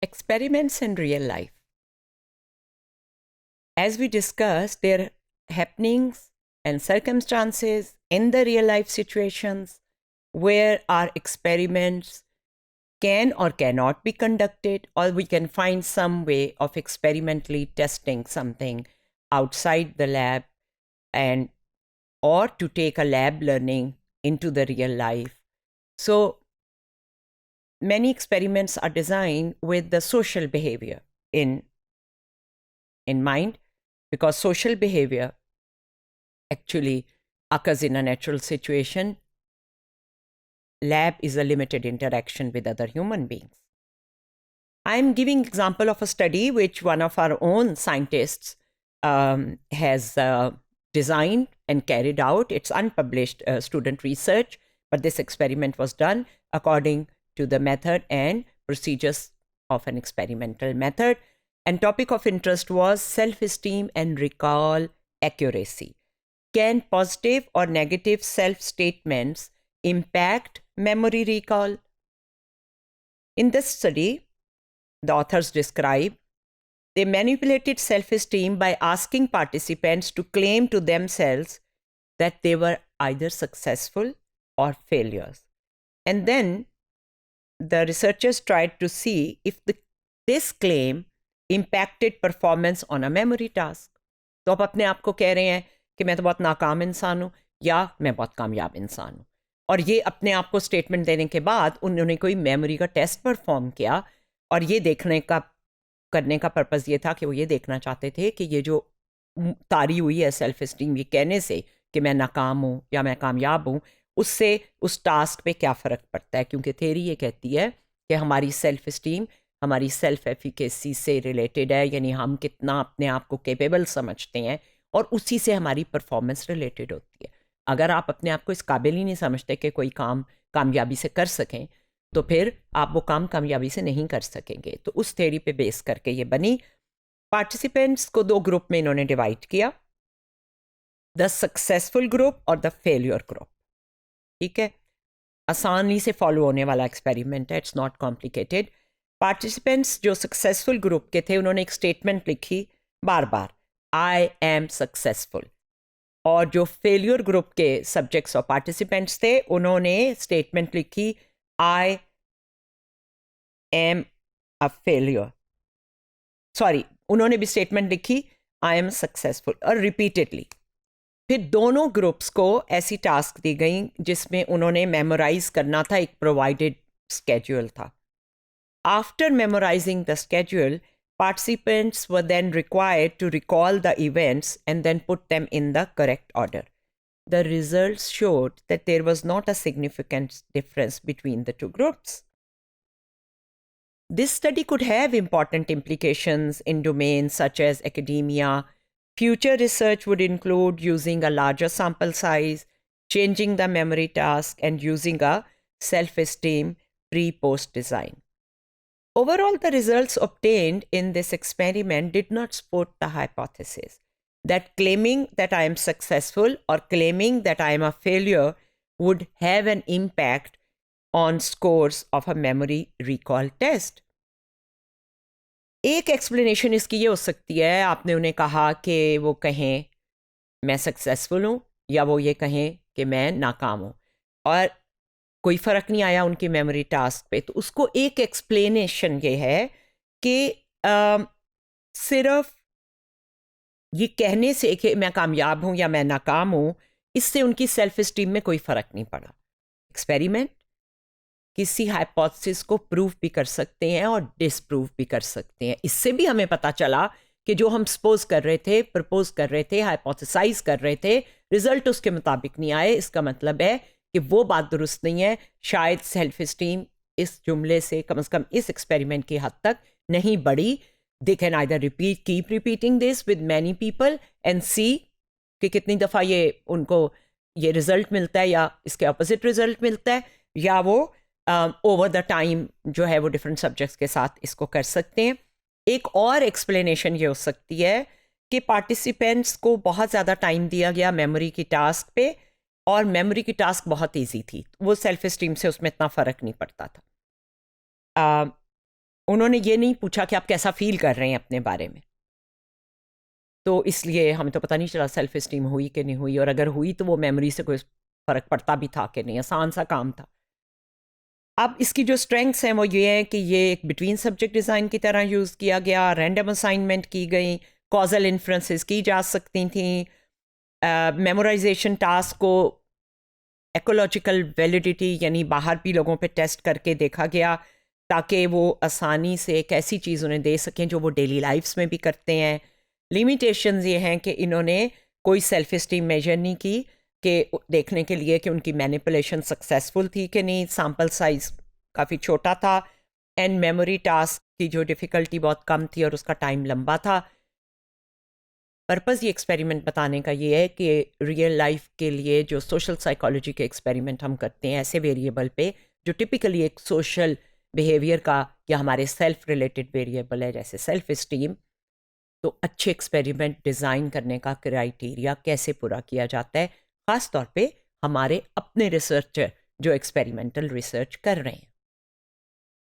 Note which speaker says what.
Speaker 1: Experiments in real life. As we discussed, there are happenings and circumstances in the real life situations where our experiments can or cannot be conducted, or we can find some way of experimentally testing something outside the lab, and or to take a lab learning into the real life. So many experiments are designed with the social behavior in mind, because social behavior actually occurs in a natural situation. Lab is a limited interaction with other human beings. I'm giving example of a study which one of our own scientists has designed and carried out. It's unpublished student research, but this experiment was done according to the method and procedures of an experimental method. And topic of interest was self-esteem and recall accuracy. Can positive or negative self-statements impact memory recall? In this study, the authors describe, they manipulated self-esteem by asking participants to claim to themselves that they were either successful or failures. And then the researchers tried to see if this claim impacted performance on a memory task. तो आप अपने आप को कह रहे हैं कि मैं तो बहुत नाकाम इंसान हूँ या मैं बहुत कामयाब इंसान हूँ, और ये अपने आप को स्टेटमेंट देने के बाद उन्होंने कोई मेमोरी का टेस्ट परफॉर्म किया, और ये करने का पर्पज़ ये था कि वो ये देखना चाहते थे कि ये जो तारी हुई है सेल्फ एस्टीम ये कहने से कि मैं नाकाम हूँ या मैं कामयाब हूँ, उससे उस टास्क पे क्या फ़र्क पड़ता है, क्योंकि थ्योरी ये कहती है कि हमारी सेल्फ एस्टीम हमारी सेल्फ एफिकेसी से रिलेटेड है, यानी हम कितना अपने आप को कैपेबल समझते हैं, और उसी से हमारी परफॉर्मेंस रिलेटेड होती है. अगर आप अपने आप को इस काबिल ही नहीं समझते कि कोई काम कामयाबी से कर सकें, तो फिर आप वो काम कामयाबी से नहीं कर सकेंगे. तो उस थ्योरी पे बेस करके ये बनी. पार्टिसिपेंट्स को 2 ग्रुप में इन्होंने डिवाइड किया, द सक्सेसफुल ग्रुप और द फेलियर ग्रुप. ठीक है, आसानी से फॉलो होने वाला एक्सपेरिमेंट है, इट्स नॉट कॉम्प्लिकेटेड. पार्टिसिपेंट्स जो सक्सेसफुल ग्रुप के थे उन्होंने एक स्टेटमेंट लिखी बार बार, आई एम सक्सेसफुल. और जो फेलियर ग्रुप के सब्जेक्ट्स और पार्टिसिपेंट्स थे उन्होंने स्टेटमेंट लिखी, I am a failure. Sorry, उन्होंने भी स्टेटमेंट लिखी आई एम सक्सेसफुल, और रिपीटेडली. फिर दोनों ग्रुप्स को ऐसी टास्क दी गई जिसमें उन्होंने मेमोराइज करना था, एक प्रोवाइडेड स्केड्यूल था. After memorizing the schedule, participants were then required to recall the events and then put them in the correct order. The results showed that there was not a significant difference between the two groups. This study could have important implications in domains such as academia. Future research would include using a larger sample size, changing the memory task, and using a self-esteem pre-post design. Overall, the results obtained in this experiment did not support the hypothesis that claiming that I am successful or claiming that I am a failure would have an impact on scores of a memory recall test. एक explanation इसकी ये हो सकती है, आपने उन्हें कहा कि वो कहें मैं सक्सेसफुल हूँ या वो ये कहें कि मैं नाकाम हूँ, और कोई फ़र्क नहीं आया उनकी मेमोरी टास्क पे, तो उसको एक एक्सप्लेनेशन ये है कि सिर्फ ये कहने से कि मैं कामयाब हूँ या मैं नाकाम हूँ, इससे उनकी सेल्फ इस्टीम में कोई फ़र्क नहीं पड़ा. एक्सपेरिमेंट किसी हाइपोथेसिस को प्रूव भी कर सकते हैं और डिसप्रूव भी कर सकते हैं. इससे भी हमें पता चला कि जो हम सपोज कर रहे थे, प्रपोज कर रहे थे, हाइपोथेसाइज कर रहे थे, रिजल्ट उसके मुताबिक नहीं आए. इसका मतलब है कि वो बात दुरुस्त नहीं है. शायद सेल्फ इस्टीम इस जुमले से कम इस एक्सपेरिमेंट की हद तक नहीं बढ़ी. They can either keep repeating this with many people and see कि कितनी दफ़ा ये उनको ये रिजल्ट मिलता है या इसके अपोजिट रिजल्ट मिलता है, या वो ओवर द टाइम जो है वो डिफरेंट सब्जेक्ट्स के साथ इसको कर सकते हैं. एक और एक्सप्लेनेशन ये हो सकती है कि पार्टिसिपेंट्स को बहुत ज़्यादा टाइम दिया गया मेमोरी की टास्क पे, और मेमोरी की टास्क बहुत इजी थी, वो सेल्फ इस्टीम से उसमें इतना फ़र्क नहीं पड़ता था. उन्होंने ये नहीं पूछा कि आप कैसा फील कर रहे हैं अपने बारे में। तो इसलिए हमें तो पता नहीं चला सेल्फ इस्टीम हुई कि नहीं हुई, और अगर हुई तो वो मेमोरी से कोई फ़र्क पड़ता भी था कि नहीं, आसान सा काम था। अब इसकी जो स्ट्रेंथ्स हैं वो ये हैं कि ये एक बिटवीन सब्जेक्ट डिज़ाइन की तरह यूज़ किया गया, रैंडम असाइनमेंट की गई, कॉजल इन्फ्रेंसेस की जा सकती थी, मेमोराइजेशन टास्क को एकोलॉजिकल वैलिडिटी यानी बाहर भी लोगों पे टेस्ट करके देखा गया ताकि वो आसानी से एक ऐसी चीज़ उन्हें दे सकें जो वो डेली लाइफ्स में भी करते हैं। लिमिटेशंस ये हैं कि इन्होंने कोई सेल्फ इस्टीम मेजर नहीं की कि देखने के लिए कि उनकी मैनिपुलेशन सक्सेसफुल थी कि नहीं, सैम्पल साइज काफ़ी छोटा था, एंड मेमोरी टास्क की जो डिफ़िकल्टी बहुत कम थी और उसका टाइम लंबा था। पर्पज़ ये एक्सपेरिमेंट बताने का ये है कि रियल लाइफ के लिए जो सोशल साइकोलॉजी के एक्सपेरिमेंट हम करते हैं ऐसे वेरिएबल पे जो टिपिकली एक सोशल बिहेवियर का या हमारे सेल्फ रिलेटेड वेरिएबल है जैसे सेल्फ इस्टीम, तो अच्छे एक्सपेरिमेंट डिज़ाइन करने का क्राइटेरिया कैसे पूरा किया जाता है, ख़ास तौर पे हमारे अपने रिसर्चर जो एक्सपेरिमेंटल रिसर्च कर रहे हैं।